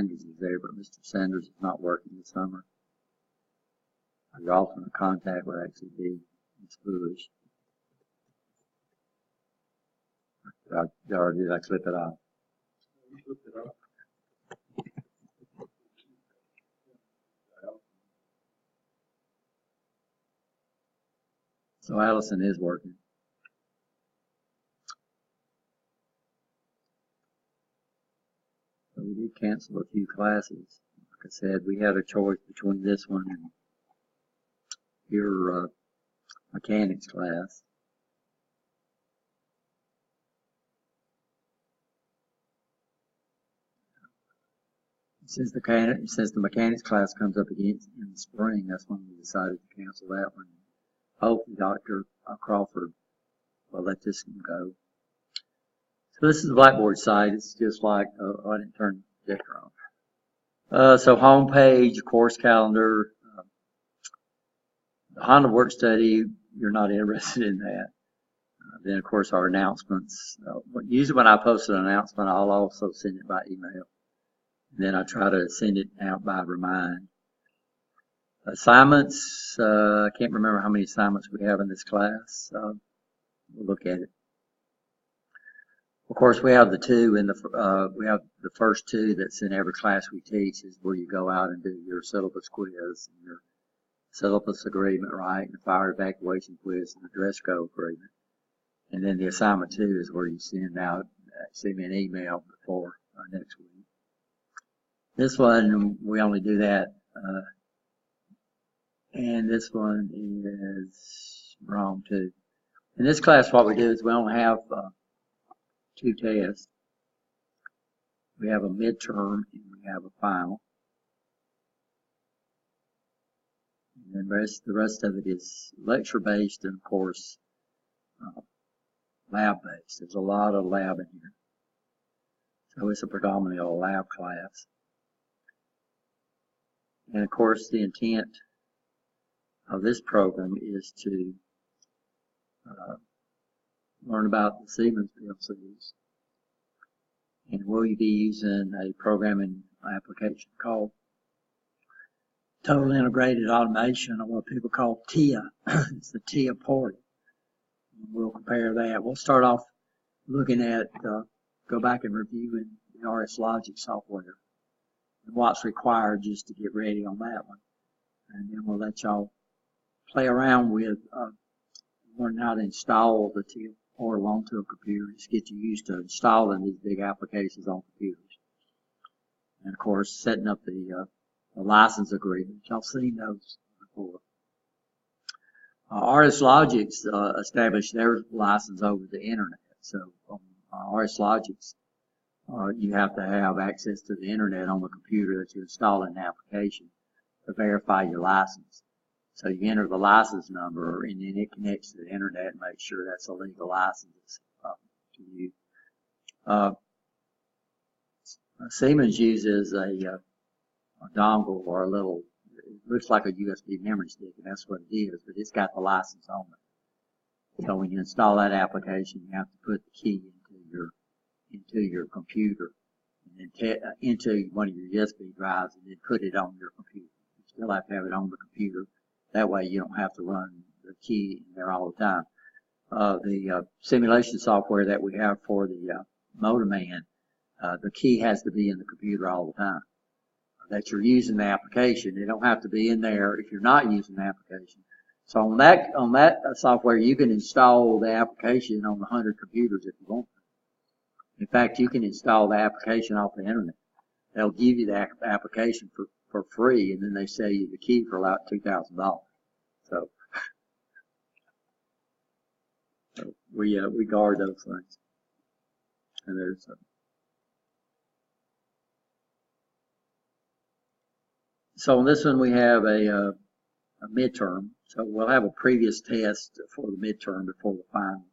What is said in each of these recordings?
Sanders is there, but Mr. Sanders is not working this summer. Your alternate contact would actually be Ms. Foolish. Or did I clip it off? So Allison is working. So we did cancel a few classes. Like I said, we had a choice between this one and your mechanics class. Since the mechanics class comes up again in the spring, that's when we decided to cancel that one. Hopefully Dr. Crawford will let this one go. So this is the Blackboard site. It's just like, I didn't turn the projector on. So home page, course calendar, the Honda work study, you're not interested in that. Then of course our announcements. Usually when I post an announcement, I'll also send it by email. Then I try to send it out by remind. Assignments, I can't remember how many assignments we have in this class. We'll look at it. Of course, we have the two in the, we have the first two that's in every class we teach is where you go out and do your syllabus quiz and your syllabus agreement, right? And the fire evacuation quiz and the dress code agreement. And then the assignment 2 is where you send me an email before next week. This one, we only do that, and this one is wrong too. In this class, what we do is we only have 2 tests. We have a midterm and we have a final. And then the rest of it is lecture-based and, of course, lab-based. There's a lot of lab in here. So it's a predominantly a lab class. And of course, the intent of this program is to learn about the Siemens PLCs. And we'll be using a programming application called Total Integrated Automation, or what people call TIA. It's the TIA port. We'll compare that. We'll start off looking at, go back and reviewing the RS Logic software and what's required just to get ready on that one. And then we'll let y'all play around with learning how to install the TIA portal onto a computer. Just get you used to installing these big applications on computers. And of course, setting up the license agreement. Y'all seen those before. RS Logics established their license over the internet. So RS Logics, you have to have access to the internet on the computer that you install an application to verify your license. So you enter the license number and then it connects to the internet and makes sure that's a legal license to you. Siemens uses a dongle or a little, it looks like a USB memory stick, and that's what it is, but it's got the license on it. So when you install that application, you have to put the key into your computer, and then into one of your USB drives, and then put it on your computer. You still have to have it on the computer. That way you don't have to run the key in there all the time. The simulation software that we have for the Motorman, the key has to be in the computer all the time. That you're using the application. It don't have to be in there if you're not using the application. So on that software, you can install the application on 100 computers if you want. In fact, you can install the application off the internet. They'll give you the application for free, and then they sell you the key for about $2,000. So we guard those things. And there's so on this one we have a midterm. So we'll have a previous test for the midterm before the final.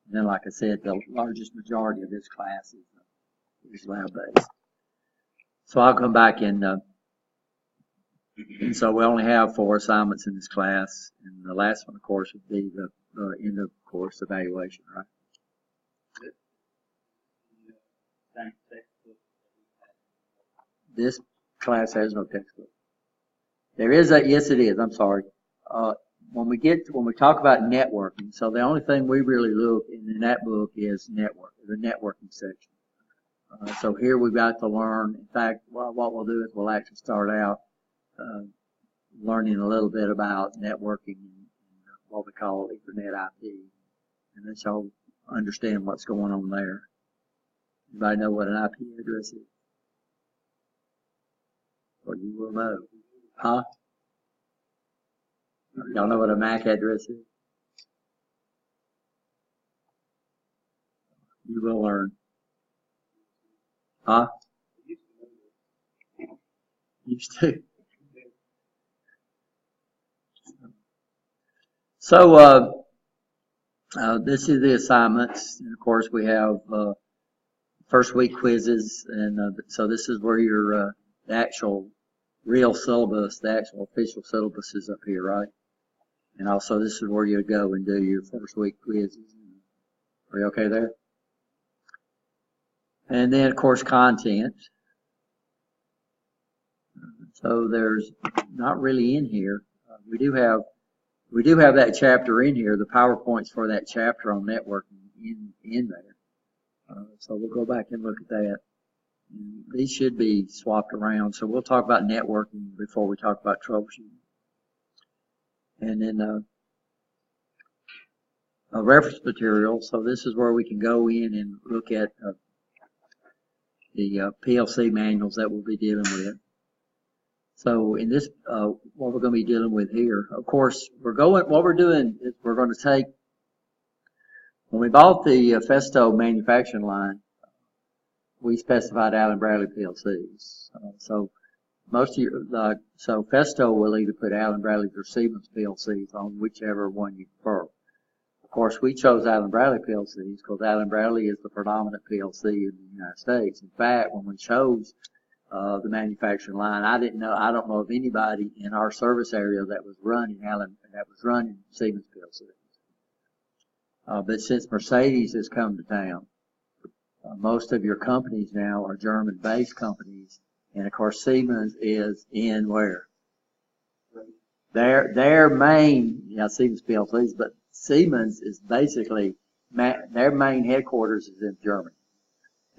And then, like I said, the largest majority of this class is lab-based. So I'll come back and so we only have 4 assignments in this class, and the last one, of course, would be the end of course evaluation, right? this class has no textbook. There is a, yes it is, I'm sorry. When we talk about networking, so the only thing we really look in that book is the networking section. So here we've got to learn, in fact, what we'll do is we'll actually start out learning a little bit about networking and what we call Ethernet IP. And then so understand what's going on there. Anybody know what an IP address is? Or you will know. Huh? Y'all know what a MAC address is? You will learn. Huh? Used to. So, this is the assignments. And of course, we have first week quizzes. And so this is where your the actual real syllabus, the actual official syllabus is up here, right? And also this is where you go and do your first week quizzes. Are you okay there? And then, of course, content. So there's not really in here. We do have that chapter in here, the PowerPoints for that chapter on networking in there. So we'll go back and look at that. And these should be swapped around. So we'll talk about networking before we talk about troubleshooting. And then a reference material. So this is where we can go in and look at the PLC manuals that we'll be dealing with. So in this, what we're going to be dealing with here, of course, what we're doing is we're going to take, when we bought the Festo manufacturing line, we specified Allen Bradley PLCs. So most of your, so Festo will either put Allen Bradley or Siemens PLCs on whichever one you prefer. Of course, we chose Allen Bradley PLCs because Allen Bradley is the predominant PLC in the United States. In fact, when we chose the manufacturing line, I don't know of anybody in our service area that was running Siemens PLCs. But since Mercedes has come to town, most of your companies now are German-based companies, and of course Siemens is in where? Their main, Siemens PLCs, but Siemens is basically, their main headquarters is in Germany.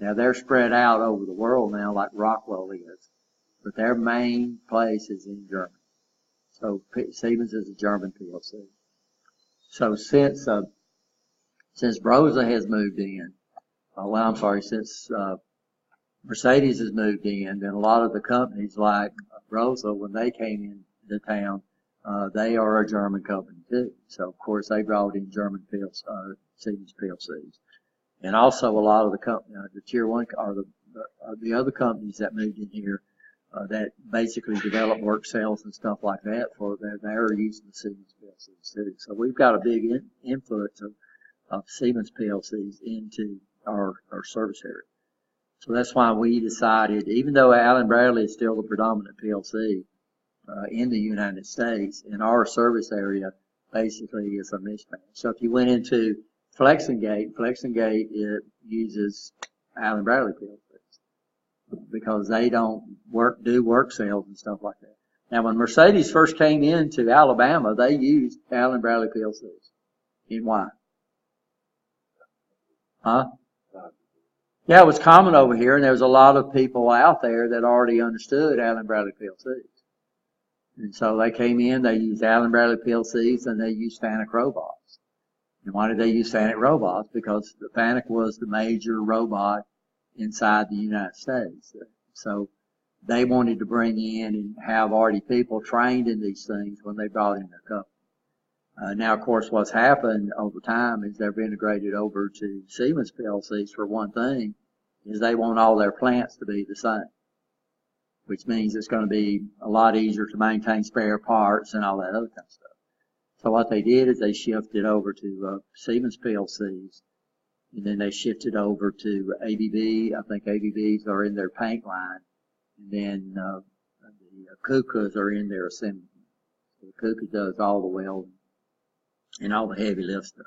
Now they're spread out over the world now like Rockwell is, but their main place is in Germany. So Siemens is a German PLC. So since Rosa has moved in, since Mercedes has moved in, then a lot of the companies like Rosa, when they came into town, they are a German company too. So of course they brought in German Siemens PLCs. And also a lot of the tier one, or the other companies that moved in here, that basically develop work cells and stuff like that they're using the Siemens PLCs too. So we've got a big influence of Siemens PLCs into our service area. So that's why we decided, even though Allen Bradley is still the predominant PLC in the United States, in our service area basically is a mismatch. So if you went into Flexengate it uses Allen Bradley PLCs because they don't do work cells and stuff like that. Now when Mercedes first came into Alabama, they used Allen Bradley PLCs. And why? Huh? Yeah, it was common over here, and there was a lot of people out there that already understood Allen Bradley PLCs. And so they came in, they used Allen Bradley PLCs, and they used FANUC robots. And why did they use FANUC robots? Because the FANUC was the major robot inside the United States. So they wanted to bring in and have already people trained in these things when they brought in their company. Now, of course, what's happened over time is they've integrated over to Siemens PLCs for one thing, is they want all their plants to be the same, which means it's going to be a lot easier to maintain spare parts and all that other kind of stuff. So what they did is they shifted over to Siemens PLCs, and then they shifted over to ABB. I think ABBs are in their paint line, and then the KUKAs are in their assembly. So the KUKA does all the welding and all the heavy lift stuff.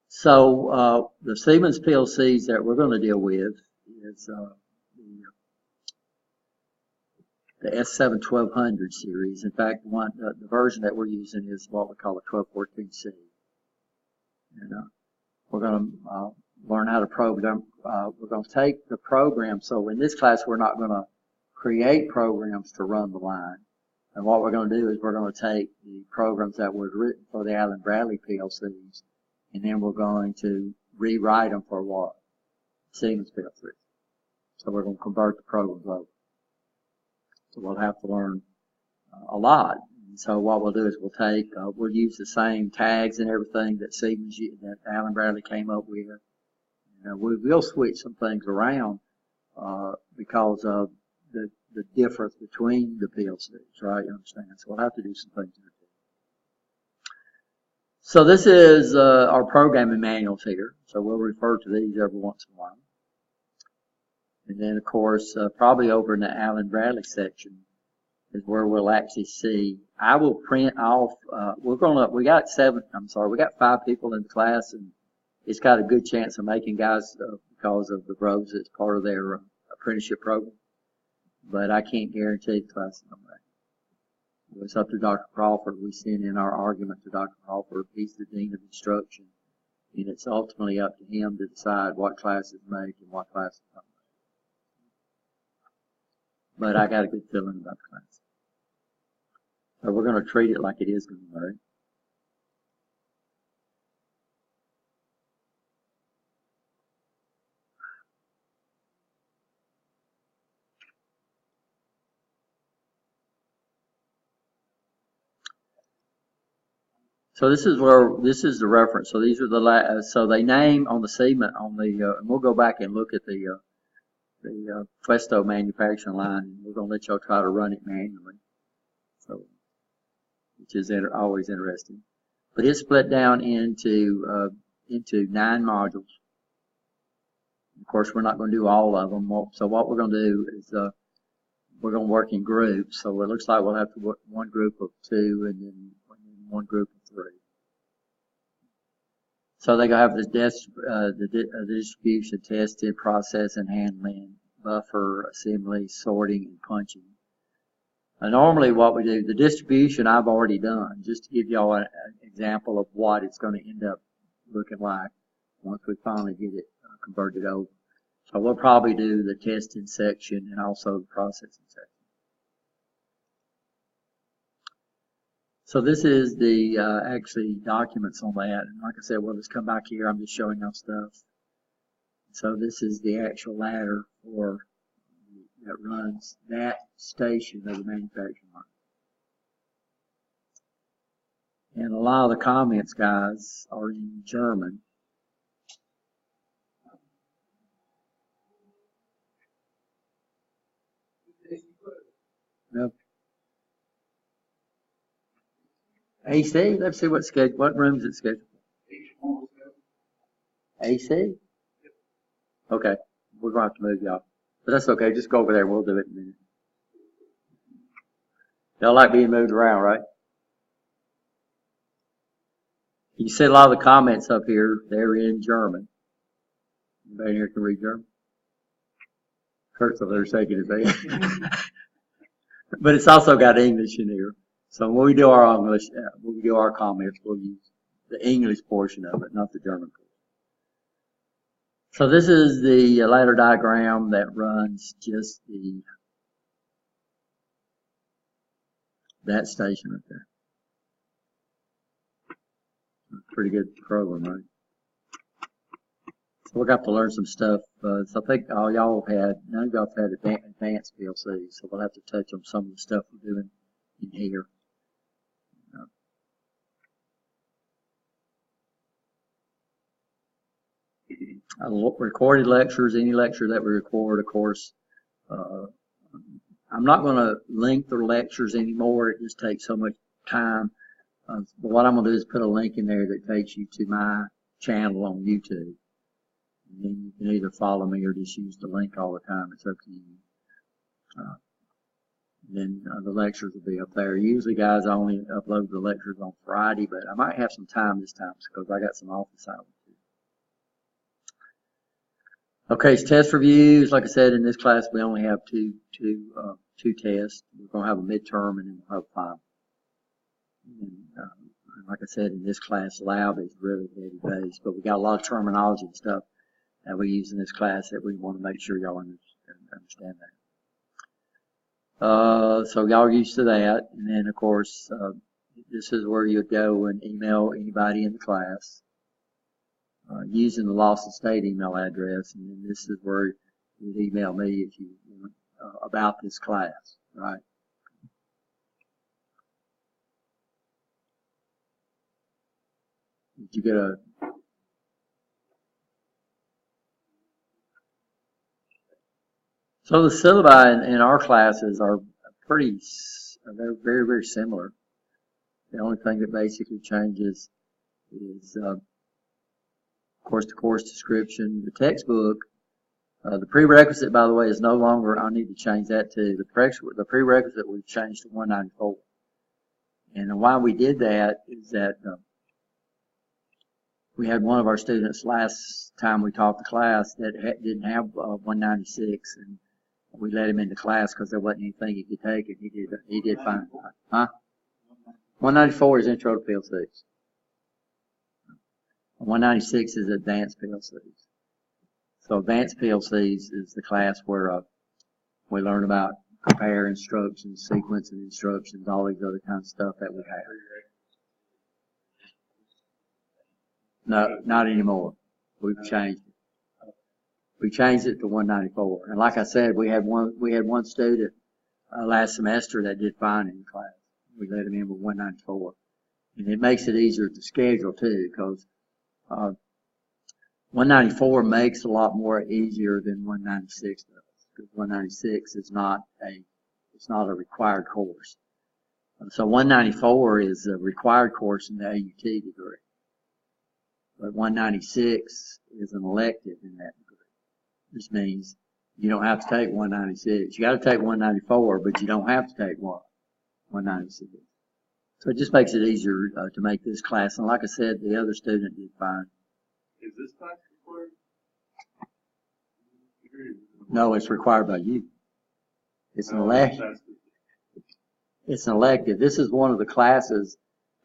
So the Siemens PLCs that we're going to deal with is the S7 1200 series. In fact, the version that we're using is what we call a 1214C. And we're going to learn how to program. We're going to take the program. So in this class, we're not going to create programs to run the line. And what we're going to do is we're going to take the programs that were written for the Allen-Bradley PLCs, and then we're going to rewrite them for what? Siemens PLCs. So we're going to convert the programs over. So we'll have to learn a lot. And so what we'll do is we'll use the same tags and everything that that Allen-Bradley came up with. We will switch some things around because of the difference between the PLCs, right? You understand? So we'll have to do some things there too. So this is our programming manuals here. So we'll refer to these every once in a while. And then, of course, probably over in the Allen-Bradley section is where we'll actually see. I will print off. We got 5 people in the class, and it's got a good chance of making guys because of the rows that's part of their apprenticeship program. But I can't guarantee the class is going to make it. It's up to Dr. Crawford. We send in our argument to Dr. Crawford. He's the Dean of Instruction. And it's ultimately up to him to decide what classes make and what classes don't make. But I got a good feeling about the class. So we're going to treat it like it is going to make. So this is the reference. So these are so they name on the segment and we'll go back and look at the Festo manufacturing line, and we're going to let y'all try to run it manually. So, which is always interesting. But it's split down into 9 modules. Of course, we're not going to do all of them. So what we're going to do is we're going to work in groups. So it looks like we'll have to work one group of 2 and then one group of 3. So they're going to have the distribution, testing, processing, handling, buffer, assembly, sorting, and punching. Normally what we do, the distribution I've already done, just to give y'all an example of what it's going to end up looking like once we finally get it converted over. So we'll probably do the testing section and also the processing section. So this is the actually documents on that, and like I said, we'll just come back here. I'm just showing y'all stuff. So this is the actual ladder that runs that station of the manufacturing line. And a lot of the comments, guys, are in German. Nope. AC? Let's see what room is it scheduled? AC? Okay. We're going to have to move y'all. But that's okay. Just go over there. We'll do it in a minute. Y'all like being moved around, right? You see a lot of the comments up here. They're in German. Anybody here can read German? Kurt's over there shaking his head. But it's also got English in here. So when we do our English, when we do our comments, we'll use the English portion of it, not the German portion. So this is the ladder diagram that runs just that station right there. Pretty good program, right? So we're going to have to learn some stuff. So I think none of y'all have had advanced PLCs, so we'll have to touch on some of the stuff we're doing in here. Recorded lectures, any lecture that we record, of course. I'm not going to link the lectures anymore. It just takes so much time. But what I'm going to do is put a link in there that takes you to my channel on YouTube. And then you can either follow me or just use the link all the time. It's up to you. Then the lectures will be up there. Usually, guys, I only upload the lectures on Friday, but I might have some time this time because I got some office hours. Okay, it's test reviews. Like I said, in this class, we only have two tests. We're going to have a midterm and then we'll have a final. And, like I said, in this class, lab is really heavy based, but we got a lot of terminology and stuff that we use in this class that we want to make sure y'all understand that. So y'all are used to that. And then, of course, this is where you go and email anybody in the class using the Lawson State email address. And then this is where you'd email me if you want about this class, right? Did you get a... So the syllabi in our classes are they're very, very similar. The only thing that basically changes is, of course, the course description, the textbook. The prerequisite, by the way, is no longer, I need to change that too. The prerequisite we've changed to 194. And why we did that is that we had one of our students last time we taught the class that didn't have 196, and we let him into class because there wasn't anything he could take, and he did fine. Huh? 194 is Intro to PLCs. 196 is Advanced PLCs. So Advanced PLCs is the class where we learn about compare instructions, sequence and instructions, all these other kinds of stuff that we have. No, not anymore. We've changed it. We changed it to 194. And like I said, we had one student last semester that did fine in class. We let him in with 194. And it makes it easier to schedule too, because 194 makes a lot more easier than 196 does. Because 196 is not a required course. So 194 is a required course in the AUT degree. But 196 is an elective in that degree. Which means you don't have to take 196. You got to take 194, but you don't have to take 196. So it just makes it easier to make this class. And like I said, the other student did fine. Is this class required? No, it's required by you. It's an elective. It's an elective. This is one of the classes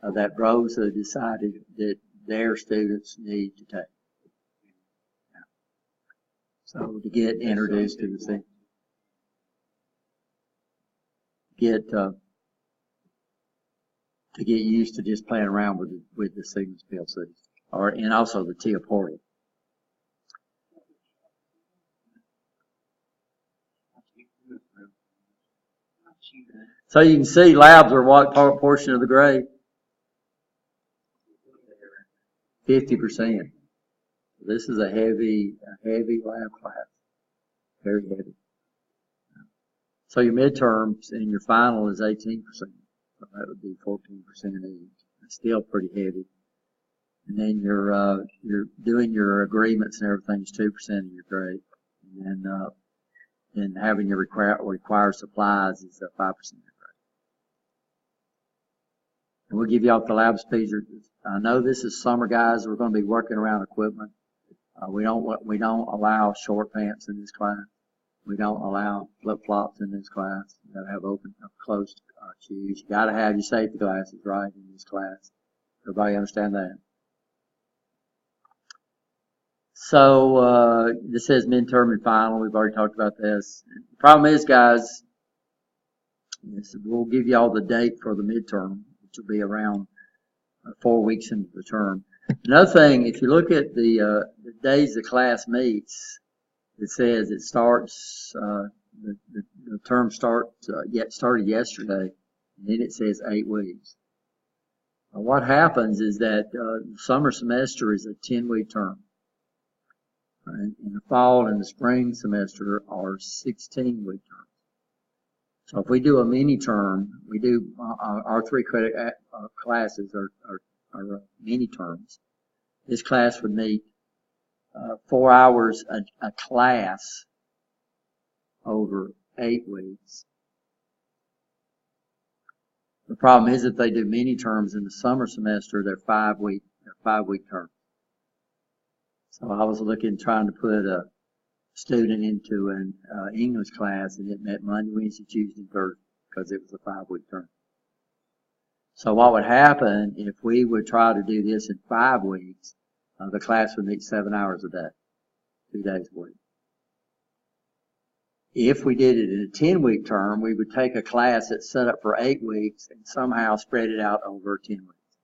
that Rosa decided that their students need to take. So to get introduced to the thing, to get used to just playing around with the Siemens PLCs, and also the TIA portal. So you can see labs are what portion of the grade? 50%. This is a heavy lab class. Very heavy. So your midterms and your final is 18%. So that would be 14% each. It's still pretty heavy. And then you're doing your agreements and everything is 2% of your grade. And then having your required supplies is 5% of your grade. And we'll give you all the lab speeds. I know this is summer, guys. We're going to be working around equipment. We don't allow short pants in this class. We don't allow flip-flops in this class. You gotta have open, closed shoes. You gotta have your safety glasses, right, in this class. Everybody understand that? So, this says midterm and final. We've already talked about this. The problem is, guys, we'll give you all the date for the midterm, which will be around 4 weeks into the term. Another thing, if you look at the days the class meets, it says it starts, the term started yesterday, and then it says 8 weeks. What happens is that the summer semester is a 10-week term. And the fall and the spring semester are 16-week terms. So if we do a mini term, we do our 3 credit classes are mini terms. This class would meet 4 hours a class over 8 weeks. The problem is if they do mini terms in the summer semester, they're 5-week terms. So I was trying to put student into an English class, and it met Monday, Wednesday, Tuesday, and Thursday because it was a 5-week term. So what would happen if we would try to do this in 5 weeks? The class would meet 7 hours a day, 2 days a week. If we did it in a 10-week term, we would take a class that's set up for 8 weeks and somehow spread it out over 10 weeks,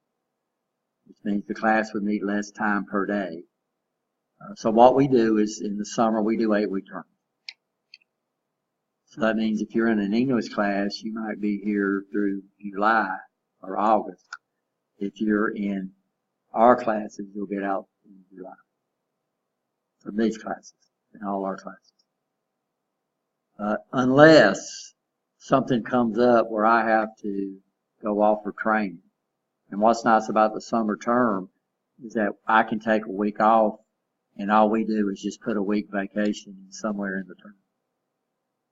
which means the class would need less time per day. So what we do is in the summer, we do 8-week terms. So that means if you're in an English class, you might be here through July or August. If you're in our classes, you'll get out in July from these classes, in all our classes. Unless something comes up where I have to go off for training. And what's nice about the summer term is that I can take a week off, and all we do is just put a week vacation somewhere in the term.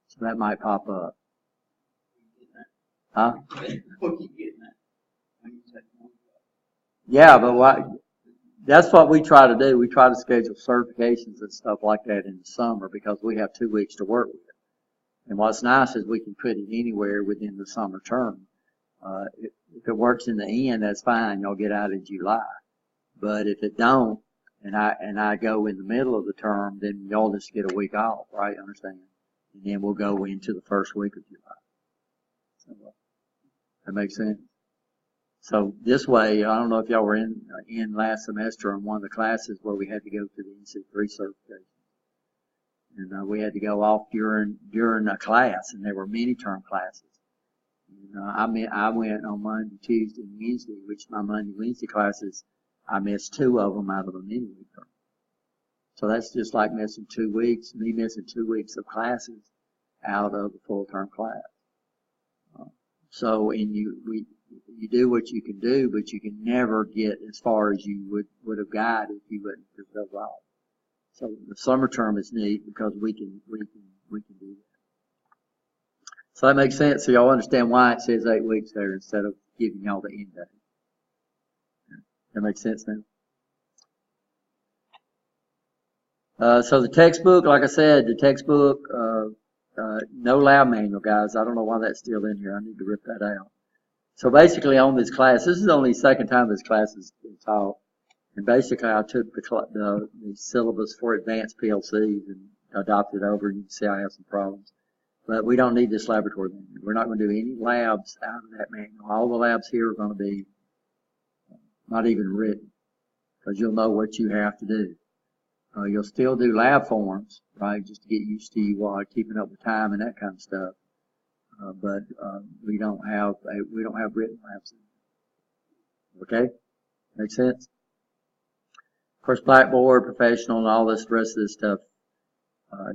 So that might pop up. Huh? Yeah, but that's what we try to do. We try to schedule certifications and stuff like that in the summer because we have 2 weeks to work with. And what's nice is we can put it anywhere within the summer term. If it works in the end, that's fine. You'll get out in July. But if it don't, and I go in the middle of the term, then y'all just get a week off, right? Understand? And then we'll go into the first week of July. So, that makes sense? So this way, I don't know if y'all were in last semester on one of the classes where we had to go through the NC3 certification. And we had to go off during a class, and there were many term classes. And, I went on Monday, Tuesday, and Wednesday, which my Monday, Wednesday classes, I missed 2 of them out of a mini-week term. So that's just like missing 2 weeks, me missing 2 weeks of classes out of a full-term class. So you do what you can do, but you can never get as far as you would have got if you wouldn't have done all. So the summer term is neat because we can do that. So that makes sense. So y'all understand why it says 8 weeks there instead of giving y'all the end date. That makes sense now? So the textbook, like I said, the textbook, no lab manual, guys. I don't know why that's still in here. I need to rip that out. So basically on this class, this is only the second time this class has been taught. And basically, I took the syllabus for advanced PLCs and adopted it over, and you can see I have some problems. But we don't need this laboratory manual. We're not going to do any labs out of that manual. All the labs here are going to be not even written, because you'll know what you have to do. You'll still do lab forms, right, just to get used to keeping up with time and that kind of stuff. But we don't have written labs. Okay, make sense? Of course, Blackboard, Professional, and all this rest of this stuff,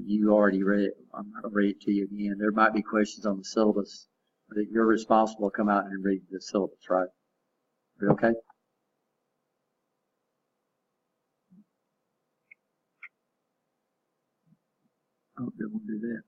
you already read it. I'm not going to read it to you again. There might be questions on the syllabus, but you're responsible to come out and read the syllabus, right? Are you okay? Oh, they won't do that.